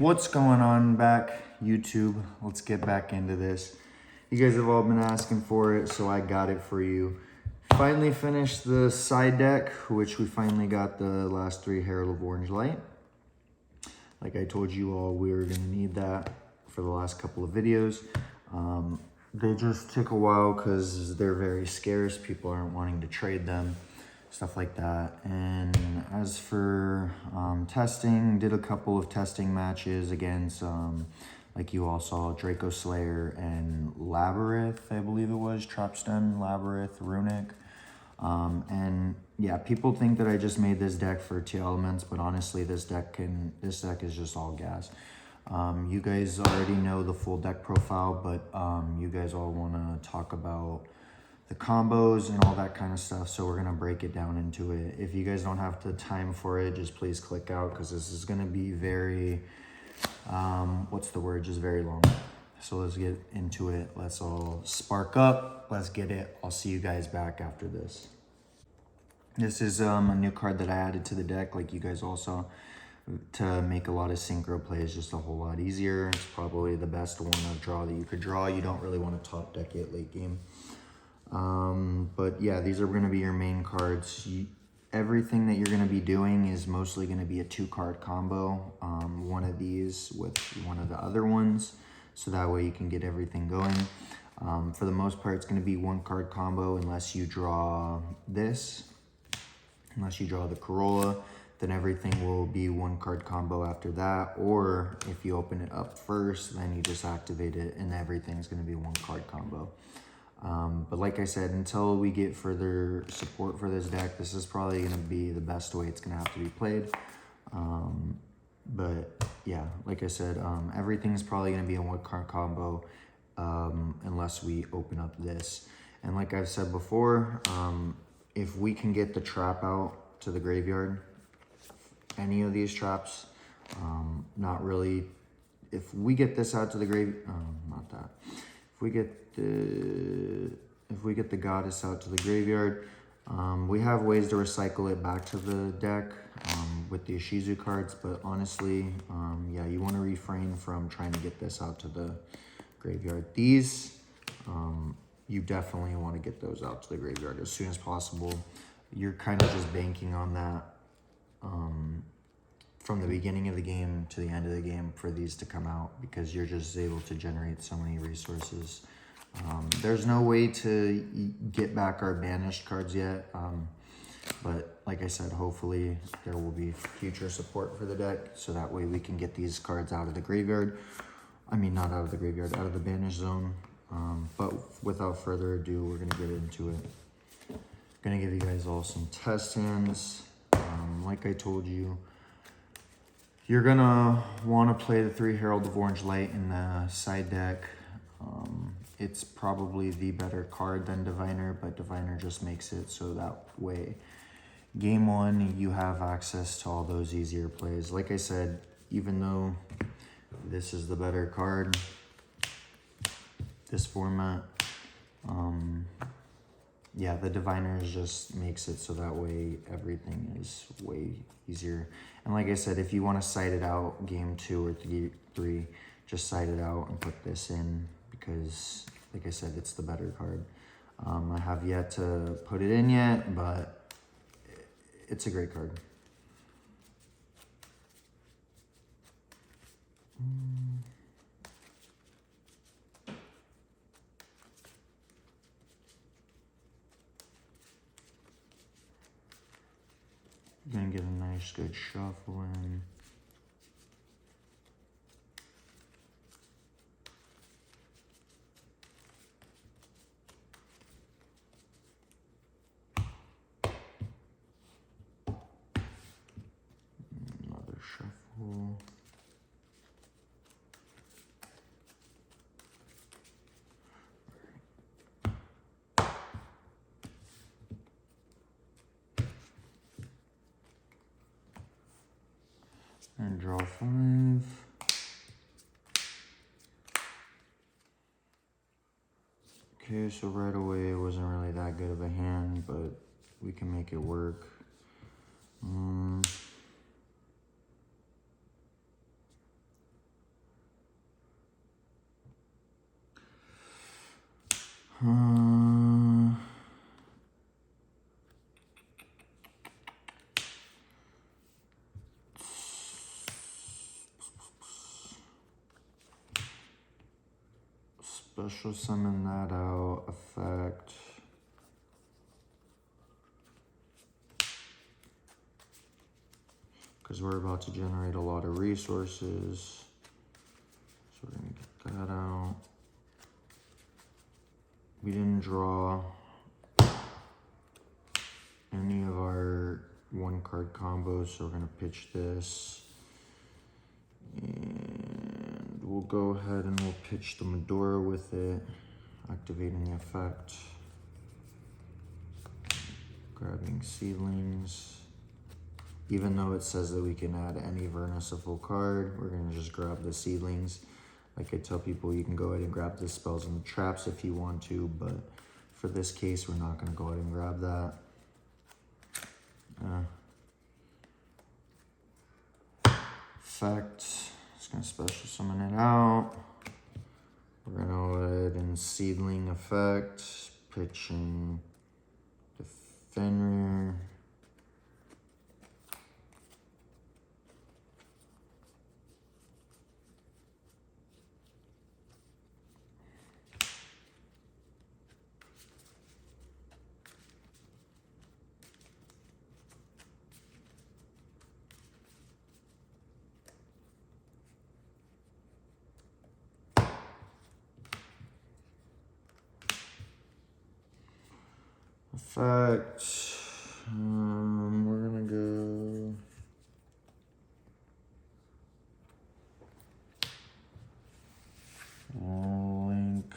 What's going on back, YouTube? Let's get back into this. You guys have all been asking for it, so I got it for you. Finally finished the side deck, which we finally got the last 3 Herald of Orange Light. Like I told you all, we were gonna need that for the last couple of videos. They just took a while because they're very scarce. People aren't wanting to trade them, stuff like that. And as for testing, did a couple of testing matches against, like you all saw, Draco Slayer and Labyrinth, I believe it was, Trapstone, Labyrinth, Runic. And yeah, people think that I just made this deck for 2 elements, but honestly, this deck is just all gas. You guys already know the full deck profile, but you guys all want to talk about the combos and all that kind of stuff, so we're gonna break it down into it. If you guys don't have the time for it, just please click out, because this is gonna be very just very long. So let's get into it. Let's all spark up, let's get it. I'll see you guys back after this. This is a new card that I added to the deck, like you guys all saw, to make a lot of synchro plays just a whole lot easier. It's probably the best one of draw that you could draw. You don't really want to top deck it late game. But yeah, these are going to be your main cards. Everything that you're going to be doing is mostly going to be a 2-card combo. One of these with one of the other ones, so that way you can get everything going. For the most part, it's going to be 1-card combo unless you draw this. Unless you draw the Corolla, then everything will be 1-card combo after that. Or if you open it up first, then you just activate it and everything's going to be 1-card combo. But like I said, until we get further support for this deck, this is probably going to be the best way it's going to have to be played. But yeah, like I said, everything's probably going to be a 1-card combo unless we open up this. And like I've said before, if we can get the trap out to the graveyard, any of these traps, not really, if we get this out to the grave, not that. If we get the goddess out to the graveyard, we have ways to recycle it back to the deck with the Ishizu cards, but honestly, yeah, you want to refrain from trying to get this out to the graveyard. These, you definitely want to get those out to the graveyard as soon as possible. You're kind of just banking on that from the beginning of the game to the end of the game for these to come out, because you're just able to generate so many resources. There's no way to get back our banished cards yet, but like I said, hopefully there will be future support for the deck, so that way we can get these cards out of the graveyard. I mean, not out of the graveyard, out of the banished zone. But without further ado, we're gonna get into it. Gonna give you guys all some test hands. Like I told you, you're gonna want to play the 3 Herald of Orange Light in the side deck. It's probably the better card than Diviner, but Diviner just makes it so that way game 1 you have access to all those easier plays. Like I said, even though this is the better card, this format, yeah, the Diviner just makes it so that way everything is way easier. And like I said, if you want to side it out game 2 or 3, just side it out and put this in, because like I said, it's the better card. I have yet to put it in yet, but it's a great card. Gonna get a nice good shuffle in. Another shuffle. And draw 5. Okay, so right away it wasn't really that good of a hand, but we can make it work. Special summon that out, effect. Because we're about to generate a lot of resources. So we're gonna get that out. We didn't draw any of our 1-card combos, so we're gonna pitch this. And we'll go ahead and we'll pitch the Medora with it, activating the effect. Grabbing seedlings. Even though it says that we can add any Vernusylph card, we're gonna just grab the seedlings. Like I tell people, you can go ahead and grab the spells and the traps if you want to, but for this case, we're not gonna go ahead and grab that. Effect, just gonna special summon it out. We're gonna go ahead and seedling effect, pitching the Fenrir. Effect. We're gonna go. Link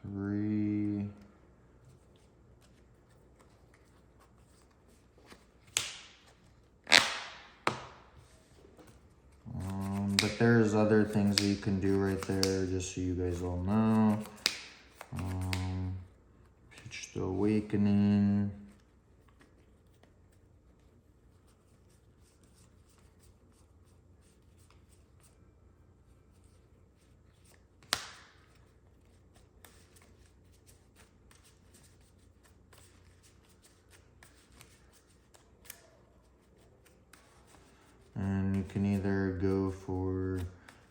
3. But there's other things that you can do right there, just so you guys all know. Pitch the Awakening. And you can either go for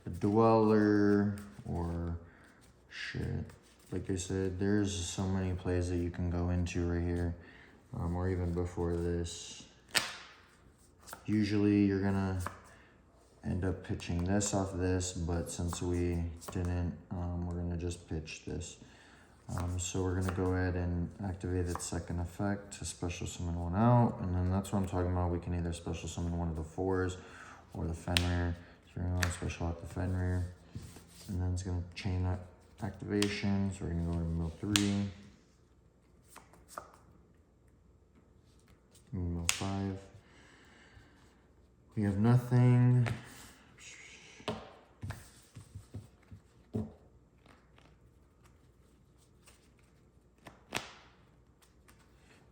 a Dweller or shit. Like I said, there's so many plays that you can go into right here, or even before this. Usually you're gonna end up pitching this off this, but since we didn't, we're gonna just pitch this. So we're gonna go ahead and activate its second effect to special summon one out, and then that's what I'm talking about. We can either special summon one of the 4s or the Fenrir. So we're gonna special out the Fenrir, and then it's gonna chain that activation. So we're gonna go ahead and mill 3, mill 5. We have nothing.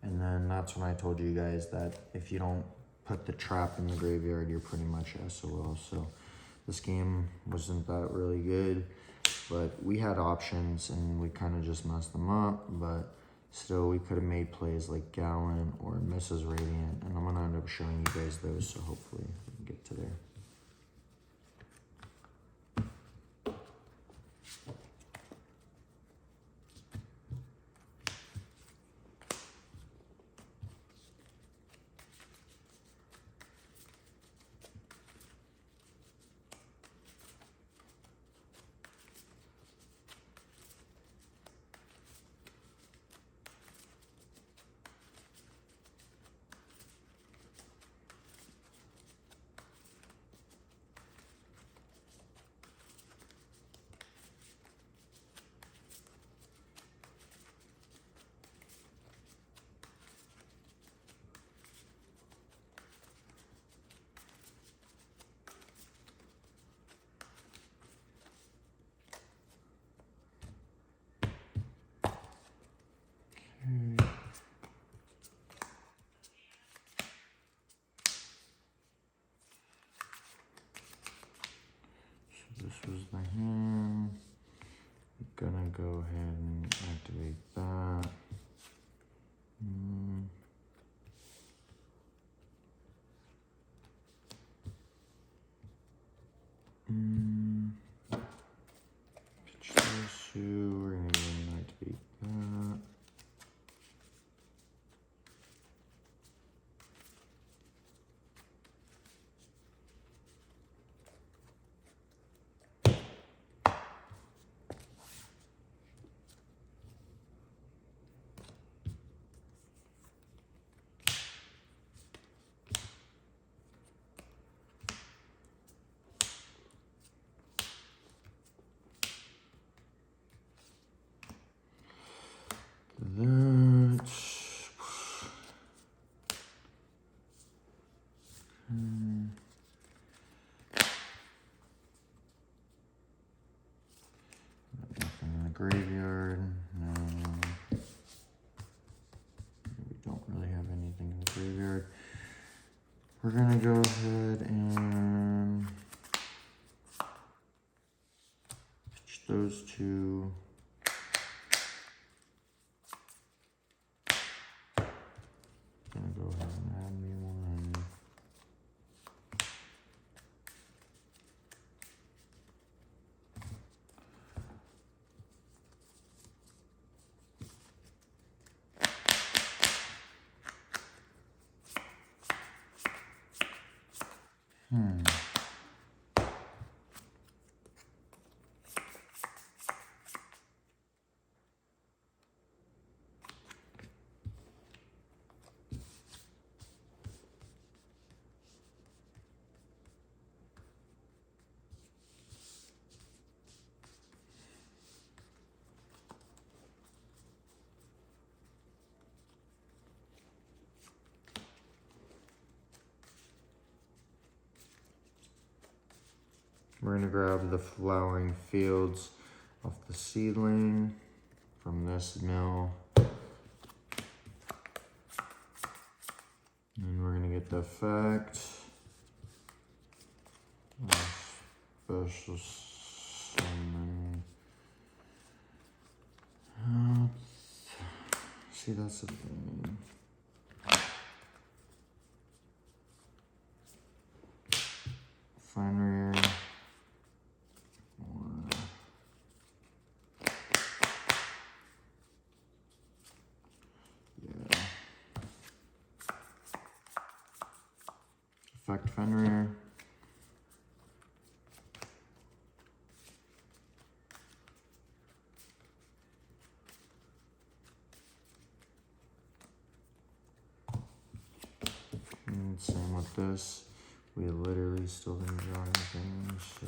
And then that's when I told you guys that if you don't put the trap in the graveyard, you're pretty much SOL. So this game wasn't that really good, but we had options and we kind of just messed them up. But still, we could have made plays like Gallon or Mrs. Radiant, and I'm gonna end up showing you guys those, so hopefully we can get to there. gonna go ahead and activate that. Pitch those two. We're gonna go and activate that. Nothing in the graveyard. No. We don't really have anything in the graveyard. We're gonna go ahead and pitch those two. Gonna go ahead and add me one. We're gonna grab the flowering fields off the seedling from this mill. And we're gonna get the effect of special summon. See, that's the thing. Fine rear. Effect Fenrir. And same with this. We literally still didn't draw anything, so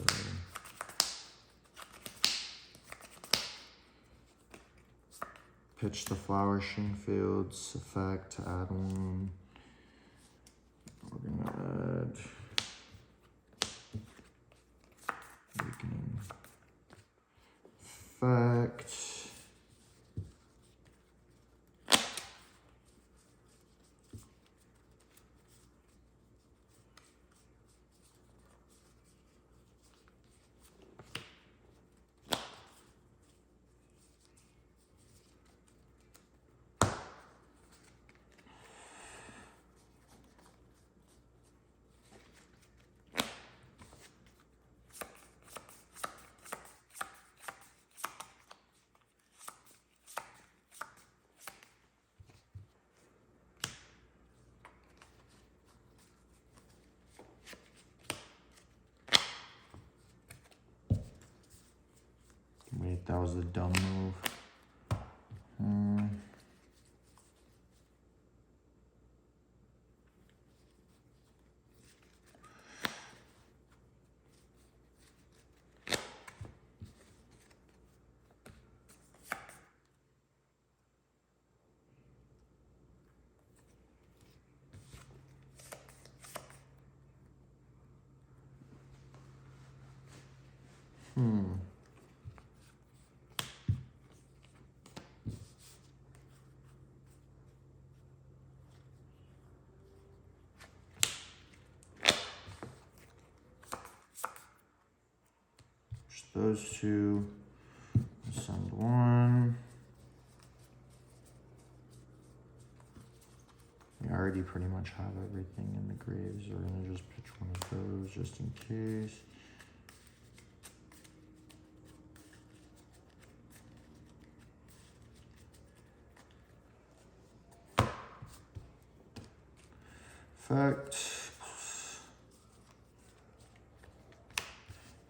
pitch the flourishing fields effect to add one. We're gonna add weakening effect. Wait, that was a dumb move. Those two. Let's send one. We already pretty much have everything in the graves. We're gonna just pitch one of those just in case. Effect.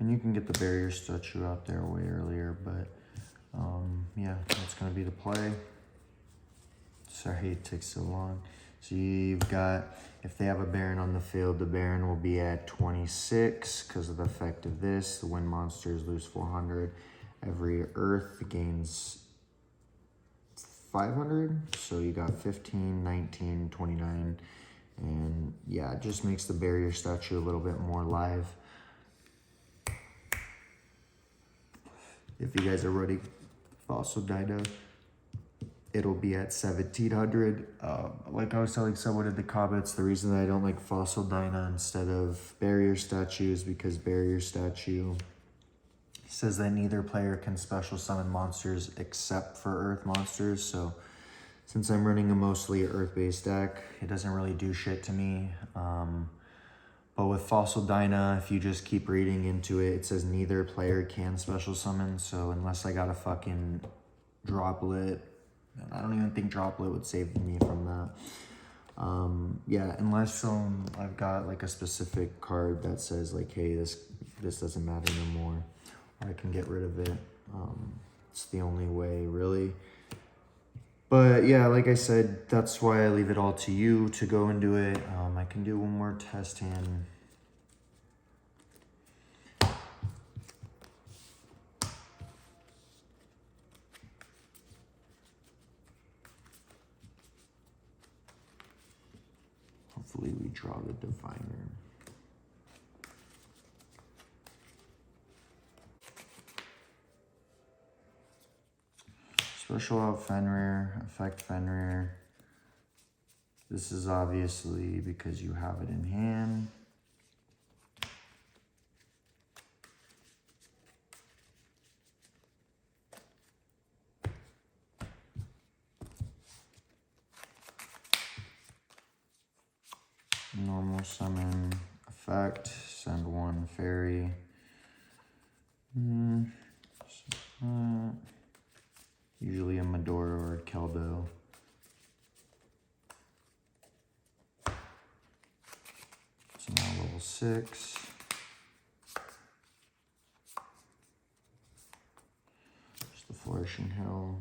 And you can get the barrier statue out there way earlier, but yeah, that's gonna be the play. Sorry it takes so long. So you've got, if they have a Baron on the field, the Baron will be at 26 because of the effect of this. The wind monsters lose 400. Every Earth gains 500. So you got 15, 19, 29. And yeah, it just makes the barrier statue a little bit more live. If you guys are ready, Fossil Dino, it'll be at 1700. Like I was telling someone in the comments, the reason that I don't like Fossil Dyna instead of Barrier Statue is because Barrier Statue says that neither player can special summon monsters except for Earth monsters. So since I'm running a mostly Earth-based deck, it doesn't really do shit to me. But with Fossil Dyna, if you just keep reading into it, it says neither player can special summon. So unless I got a fucking Droplet, I don't even think Droplet would save me from that. Yeah, unless I've got like a specific card that says like, hey, this doesn't matter no more, or I can get rid of it. It's the only way, really. But yeah, like I said, that's why I leave it all to you to go and do it. I can do one more test hand. Hopefully we draw the Diviner. Special out Fenrir, effect Fenrir. This is obviously because you have it in hand. Normal summon, effect, send one fairy. Usually a Medora or a Keldo. So now level 6. Just the Flourishing Hill.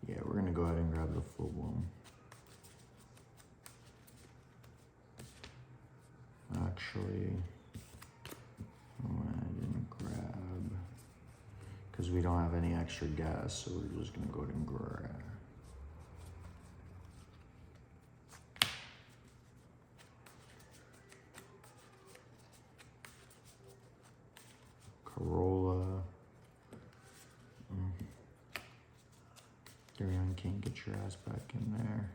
Yeah, we're gonna go ahead and grab the full bloom. Actually, I didn't grab, because we don't have any extra gas, so we're just gonna go ahead and grab. Corolla. Darion can't get your ass back in there.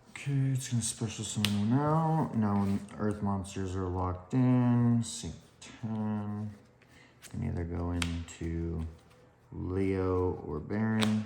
Okay, it's gonna special summon one out. Now Earth monsters are locked in. Sync 10. Can either go into Leo or Baron.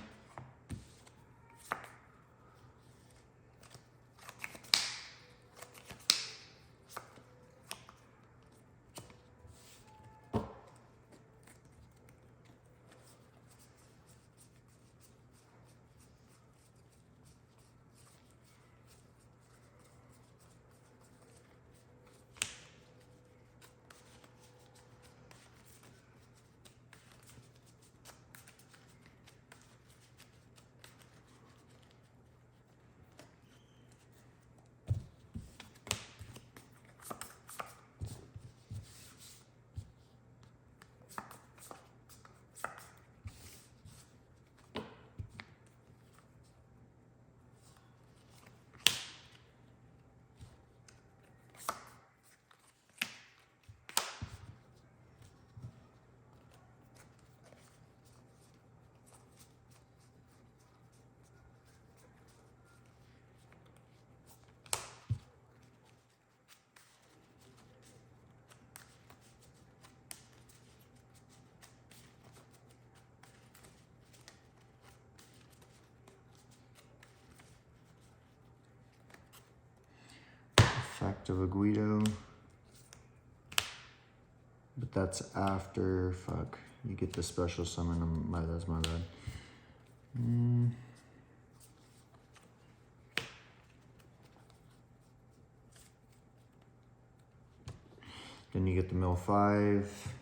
Fact of a Guido. But that's after, fuck, you get the special summon. That's my bad. Then you get the mill 5.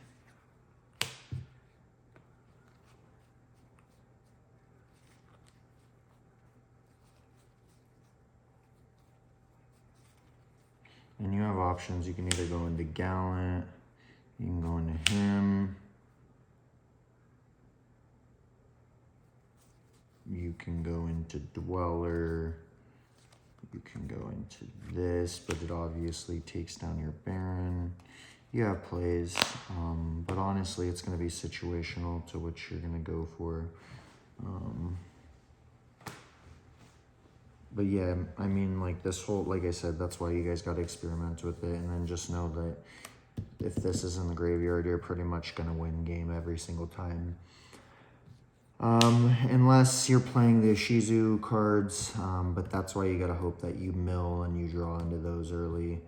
And you have options. You can either go into Gallant, you can go into him, you can go into Dweller, you can go into this, but it obviously takes down your Baron. You have plays, but honestly, it's going to be situational to what you're going to go for. But yeah, I mean, like this whole, like I said, that's why you guys got to experiment with it, and then just know that if this is in the graveyard, you're pretty much going to win game every single time. Unless you're playing the Ishizu cards, but that's why you got to hope that you mill and you draw into those early.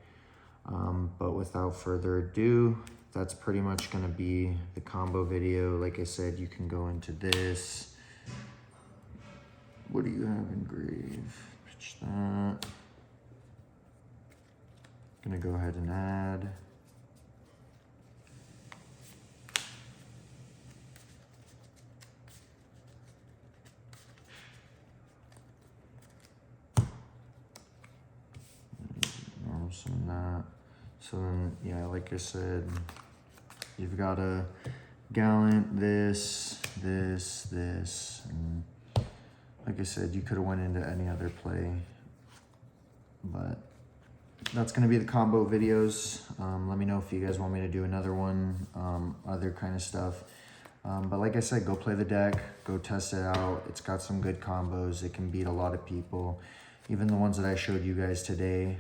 But without further ado, that's pretty much going to be the combo video. Like I said, you can go into this. What do you have in grave? Pitch that. Gonna go ahead and add. Normal summon that. So then, yeah, like I said, you've got a Gallant, this, and like I said, you could have went into any other play, but that's going to be the combo videos. Let me know if you guys want me to do another one, other kind of stuff. But like I said, go play the deck, go test it out. It's got some good combos. It can beat a lot of people. Even the ones that I showed you guys today,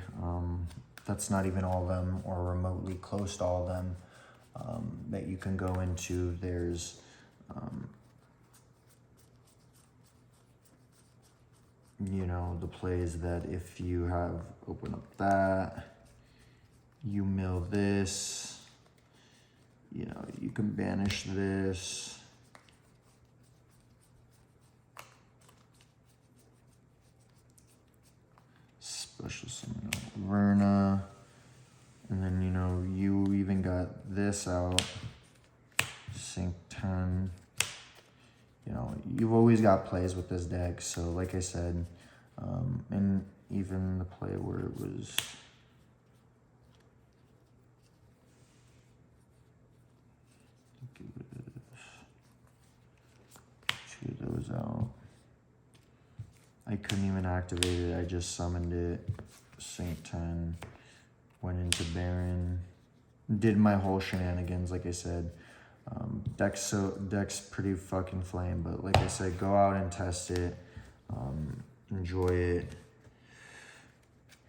that's not even all of them or remotely close to all of them that you can go into. There's you know, the plays that if you have open up that, you mill this, you know, you can banish this. Special summon Verna. And then, you know, you even got this out. Sync 10. You know, you've always got plays with this deck. So, like I said, and even the play where it was... Two of those out. I couldn't even activate it. I just summoned it. Saint 10. Went into Baron. Did my whole shenanigans, like I said. Deck's pretty fucking flame, but like I said, go out and test it. Enjoy it.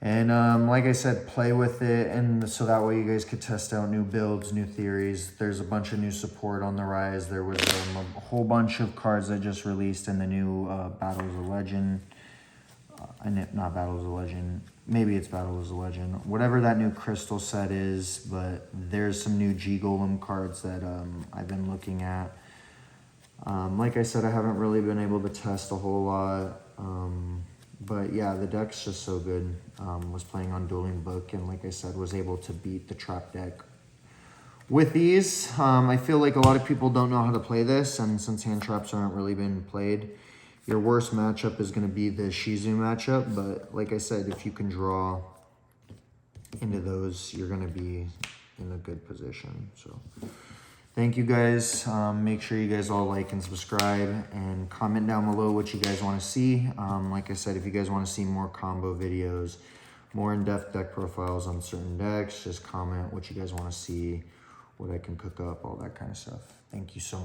And like I said, play with it, and so that way you guys could test out new builds, new theories. There's a bunch of new support on the rise. There was a whole bunch of cards that just released in the new Battles of Legend. Not Battles of Legend. Maybe it's Battles of Legend. Whatever that new crystal set is, but there's some new G-Golem cards that I've been looking at. Like I said, I haven't really been able to test a whole lot. But yeah, the deck's just so good. Was playing on Dueling Book, and like I said, was able to beat the trap deck with these. I feel like a lot of people don't know how to play this, and since hand traps aren't really been played, your worst matchup is going to be the Ishizu matchup. But like I said, if you can draw into those, you're going to be in a good position. So thank you guys. Make sure you guys all like and subscribe, and comment down below what you guys want to see. Like I said, if you guys want to see more combo videos, more in-depth deck profiles on certain decks, just comment what you guys want to see, what I can cook up, all that kind of stuff. Thank you so much.